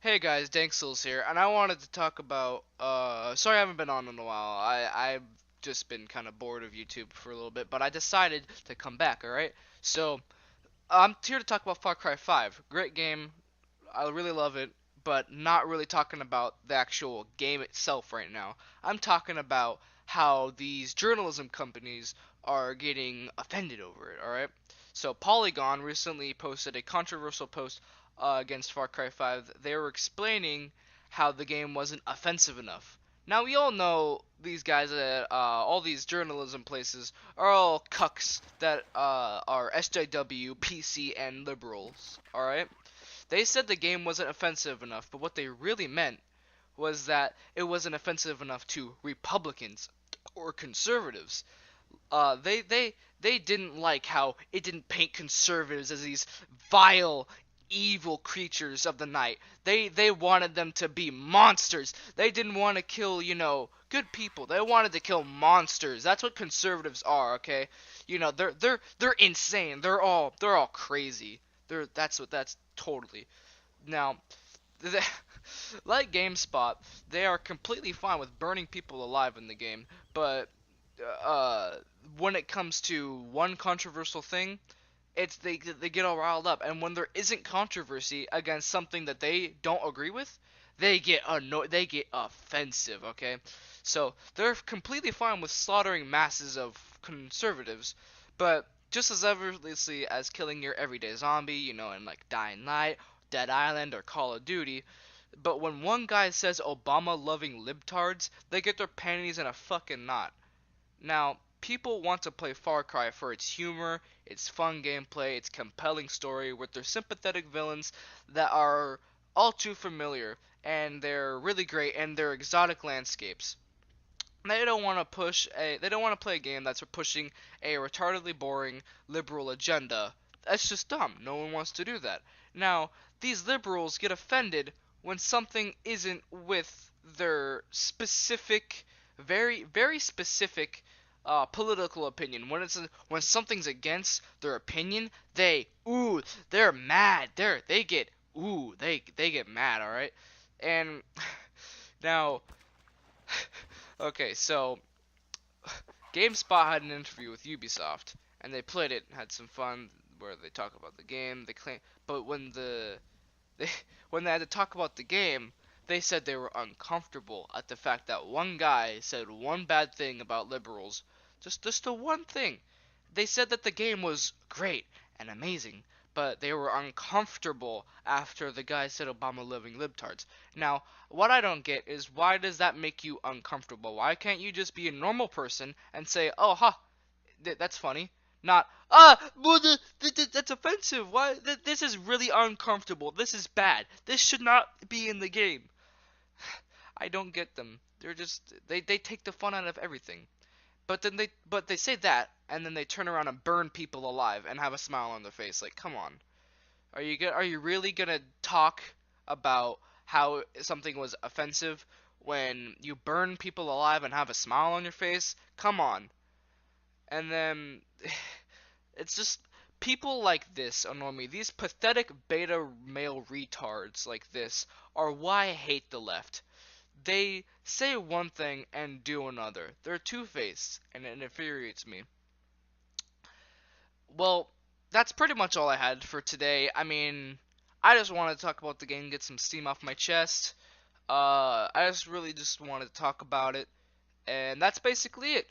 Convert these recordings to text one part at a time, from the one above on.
Hey guys, Danksels here, and I wanted to talk about, sorry I haven't been on in a while. I've just been kind of bored of YouTube for a little bit, but I decided to come back, alright? So, I'm here to talk about Far Cry 5. Great game, I really love it, but not really talking about the actual game itself right now. I'm talking about how these journalism companies are getting offended over it, alright? So Polygon recently posted a controversial post against Far Cry 5. They were explaining how the game wasn't offensive enough. Now we all know these guys at all these journalism places are all cucks that are SJW, PC, and liberals. All right, they said the game wasn't offensive enough, but what they really meant was that it wasn't offensive enough to Republicans or conservatives. They didn't like how it didn't paint conservatives as these vile, evil creatures of the night. They wanted them to be monsters. They didn't want to kill, good people. They wanted to kill monsters. That's what conservatives are, okay? They're insane. They're all crazy. That's totally. Now, like GameSpot, they are completely fine with burning people alive in the game, but uh, when it comes to one controversial thing, it's they get all riled up, and when there isn't controversy against something that they don't agree with, they get annoyed, they get offensive. Okay, so they're completely fine with slaughtering masses of conservatives, but just as effortlessly as killing your everyday zombie, in like Dying Light, Dead Island, or Call of Duty. But when one guy says Obama-loving libtards, they get their panties in a fucking knot. Now, people want to play Far Cry for its humor, its fun gameplay, its compelling story with their sympathetic villains that are all too familiar, and they're really great, and their exotic landscapes. They don't want to play a game that's pushing a retardedly boring liberal agenda. That's just dumb. No one wants to do that. Now, these liberals get offended when something isn't with their specific, very very specific political opinion. When something's against their opinion, they're mad. They get mad. All right, and now, okay, so GameSpot had an interview with Ubisoft, and they played it, had some fun where they talk about the game. They claim, but they when they had to talk about the game, they said they were uncomfortable at the fact that one guy said one bad thing about liberals, just the one thing. They said that the game was great and amazing, but they were uncomfortable after the guy said Obama living libtards. Now, what I don't get is why does that make you uncomfortable? Why can't you just be a normal person and say, "Oh, ha, that's funny." Not, well, that's offensive. Why? This is really uncomfortable. This is bad. This should not be in the game. I don't get them. They take the fun out of everything. But they say that, and then they turn around and burn people alive and have a smile on their face. Like, come on. Are you really gonna talk about how something was offensive when you burn people alive and have a smile on your face? Come on. And then it's just people like this annoy me. These pathetic beta male retards like this are why I hate the left. They say one thing and do another. They're two-faced, and it infuriates me. Well, that's pretty much all I had for today. I mean, I just wanted to talk about the game, get some steam off my chest. I just really just wanted to talk about it, and that's basically it.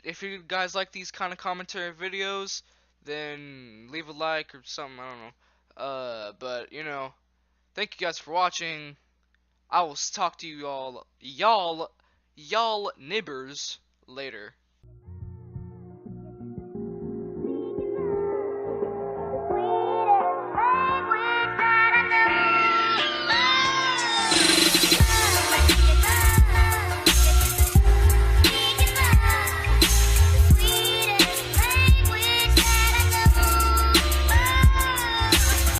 If you guys like these kind of commentary videos, then leave a like or something. I don't know. But thank you guys for watching. I will talk to you all, y'all nibbers later.